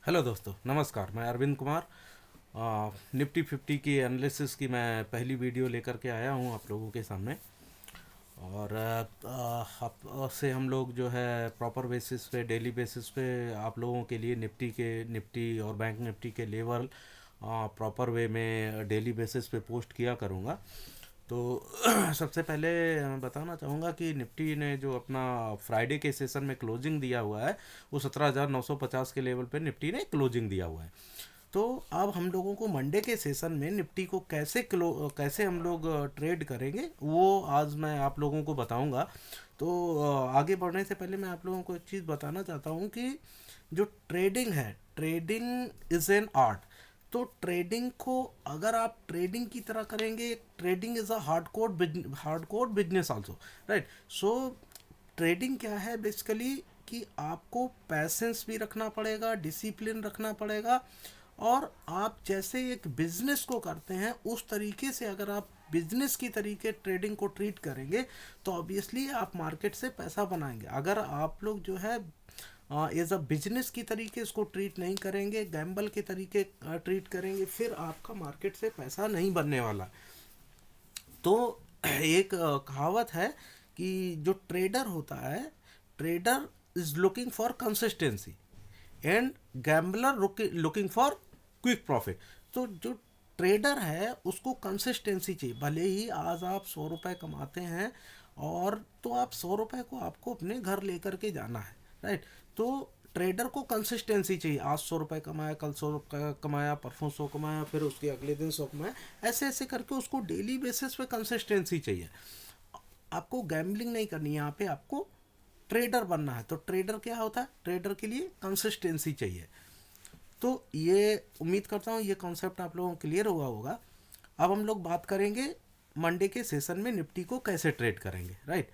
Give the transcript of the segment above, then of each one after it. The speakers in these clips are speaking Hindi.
हेलो दोस्तों, नमस्कार। मैं अरविंद कुमार। निफ्टी 50 की एनालिसिस की मैं पहली वीडियो लेकर के आया हूँ आप लोगों के सामने। और अब से हम लोग जो है प्रॉपर बेसिस पे, डेली बेसिस पे आप लोगों के लिए निफ्टी और बैंक निफ्टी के लेवल प्रॉपर वे में डेली बेसिस पे पोस्ट किया करूँगा। तो सबसे पहले मैं बताना चाहूँगा कि निफ्टी ने जो अपना फ्राइडे के सेशन में क्लोजिंग दिया हुआ है, वो 17,950 के लेवल पे निफ्टी ने क्लोजिंग दिया हुआ है। तो अब हम लोगों को मंडे के सेशन में निफ्टी को कैसे हम लोग ट्रेड करेंगे, वो आज मैं आप लोगों को बताऊंगा। तो आगे बढ़ने से पहले मैं आप लोगों को एक चीज़ बताना चाहता हूँ कि जो ट्रेडिंग है, ट्रेडिंग इज़ एन आर्ट। तो ट्रेडिंग को अगर आप ट्रेडिंग की तरह करेंगे, trading is a hard code business also, right. So trading क्या है बेसिकली, कि आपको पैसेंस भी रखना पड़ेगा, डिसिप्लिन रखना पड़ेगा। और आप जैसे एक बिजनेस को करते हैं उस तरीके से अगर आप बिजनेस की तरीके ट्रेडिंग को ट्रीट करेंगे तो ऑब्वियसली आप मार्केट से पैसा बनाएंगे। अगर आप लोग जो है एज अ बिजनेस की तरीके इसको ट्रीट नहीं करेंगे, गैम्बल के तरीके ट्रीट करेंगे, फिर आपका मार्केट से पैसा नहीं बनने वाला। तो एक कहावत है कि जो ट्रेडर होता है, trader is looking for consistency and gambler looking for quick profit. तो जो ट्रेडर है उसको कंसिस्टेंसी चाहिए। भले ही आज आप 100 रुपये कमाते हैं, और तो आप 100 रुपये को आपको अपने घर लेकर के जाना है, राइट। तो ट्रेडर को कंसिस्टेंसी चाहिए। आज 100 रुपये कमाया, कल 100 रुपये कमाया, परसों 100 कमाया, फिर उसके अगले दिन 100 कमाया। ऐसे ऐसे करके उसको डेली बेसिस पे कंसिस्टेंसी चाहिए। आपको गैम्बलिंग नहीं करनी है, यहाँ पे आपको ट्रेडर बनना है। तो ट्रेडर क्या होता है, ट्रेडर के लिए कंसिस्टेंसी चाहिए। तो ये उम्मीद करता हूँ ये कॉन्सेप्ट आप लोगों को क्लियर हुआ होगा। अब हम लोग बात करेंगे मंडे के सेशन में निफ्टी को कैसे ट्रेड करेंगे, राइट।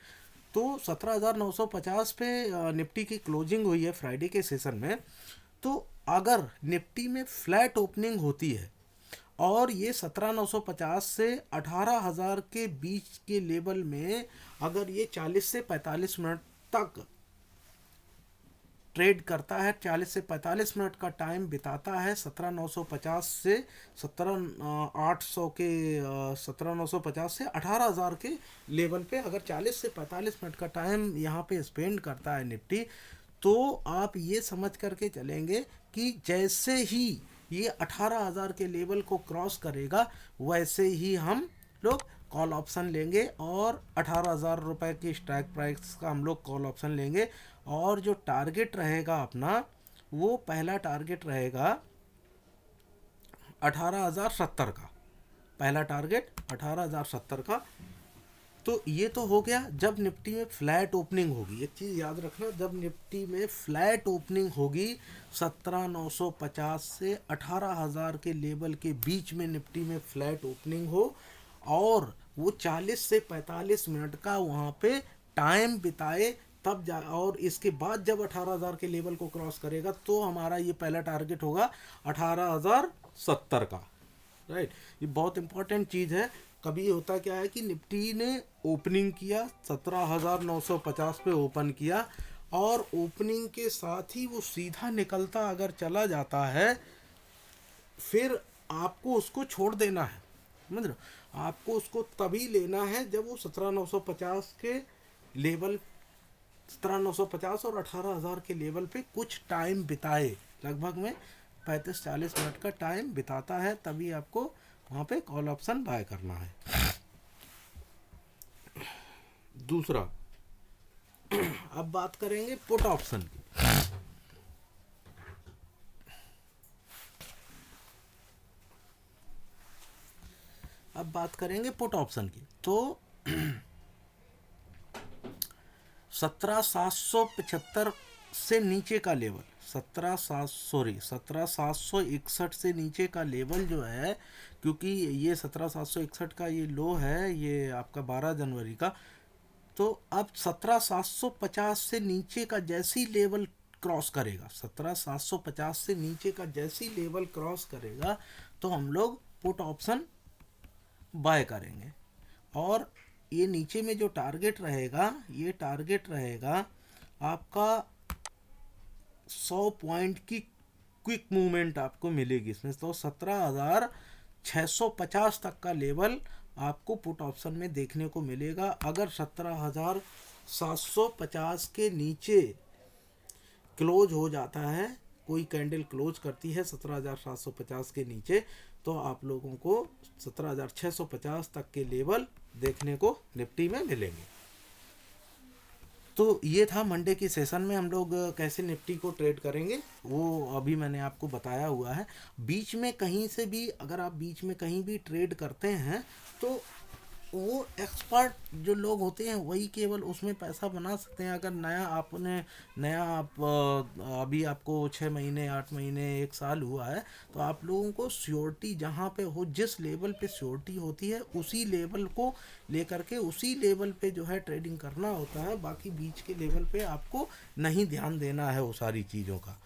तो 17,950 पे निफ्टी की क्लोजिंग हुई है फ्राइडे के सेशन में। तो अगर निफ्टी में फ्लैट ओपनिंग होती है और ये 17,950 से 18,000 के बीच के लेवल में अगर ये 40 से 45 मिनट तक ट्रेड करता है, 40 से 45 मिनट का टाइम बिताता है 17,950 से 17,800 के 17,950 से 18,000 के लेवल पे अगर 40 से 45 मिनट का टाइम यहाँ पे स्पेंड करता है निफ्टी, तो आप ये समझ करके चलेंगे कि जैसे ही ये 18,000 के लेवल को क्रॉस करेगा वैसे ही हम लोग कॉल ऑप्शन लेंगे और 18,000 रुपये की स्ट्राइक प्राइस का हम लोग कॉल ऑप्शन लेंगे। और जो टारगेट रहेगा अपना, वो पहला टारगेट रहेगा 18,070 का। पहला टारगेट 18,070 का। तो ये तो हो गया जब निफ्टी में फ्लैट ओपनिंग होगी। एक चीज़ याद रखना, जब निफ्टी में फ्लैट ओपनिंग होगी 17,950 से 18,000 के लेवल के बीच में निफ्टी में फ्लैट ओपनिंग हो, और वो 40 से 45 मिनट का वहाँ पे टाइम बिताए, तब जा। और इसके बाद जब 18,000 के लेवल को क्रॉस करेगा तो हमारा ये पहला टारगेट होगा 18,070 का, राइट। ये बहुत इंपॉर्टेंट चीज़ है। कभी होता क्या है कि निफ्टी ने ओपनिंग किया 17,950 पे ओपन किया, और ओपनिंग के साथ ही वो सीधा निकलता अगर चला जाता है, फिर आपको उसको छोड़ देना है, समझ रहे हो। आपको उसको तभी लेना है जब वो 17,950 के लेवल, 17,950 और 18,000 के लेवल पे कुछ टाइम बिताए, लगभग में 35-40 मिनट का टाइम बिताता है, तभी आपको वहाँ पे कॉल ऑप्शन बाय करना है। दूसरा, अब बात करेंगे पुट ऑप्शन की। अब बात करेंगे पुट ऑप्शन की। तो 17,775 से नीचे का लेवल, 17,761 से नीचे का लेवल जो है, क्योंकि ये 17,761 का ये लो है, ये आपका 12 जनवरी का। तो अब 17,750 से नीचे का जैसी लेवल क्रॉस करेगा, 17,750 से नीचे का जैसी लेवल क्रॉस करेगा, तो हम लोग पुट ऑप्शन बाय करेंगे। और ये नीचे में जो टारगेट रहेगा, ये टारगेट रहेगा आपका 100 पॉइंट की क्विक मूवमेंट आपको मिलेगी इसमें। तो 17,650 तक का लेवल आपको पुट ऑप्शन में देखने को मिलेगा। अगर 17,750 के नीचे क्लोज हो जाता है, कोई कैंडल क्लोज करती है 17,750 के नीचे, तो आप लोगों को 17,650 तक के लेवल देखने को निफ्टी में मिलेंगे। तो ये था मंडे की सेशन में हम लोग कैसे निफ्टी को ट्रेड करेंगे, वो अभी मैंने आपको बताया हुआ है। बीच में कहीं से भी अगर आप बीच में कहीं भी ट्रेड करते हैं तो वो एक्सपर्ट जो लोग होते हैं वही केवल उसमें पैसा बना सकते हैं। अगर नया आप अभी आपको 6 महीने 8 महीने 1 साल हुआ है, तो आप लोगों को श्योरिटी जहाँ पे हो, जिस लेवल पे श्योरिटी होती है उसी लेवल को लेकर के उसी लेवल पे जो है ट्रेडिंग करना होता है। बाकी बीच के लेवल पे आपको नहीं ध्यान देना है वो सारी चीज़ों का।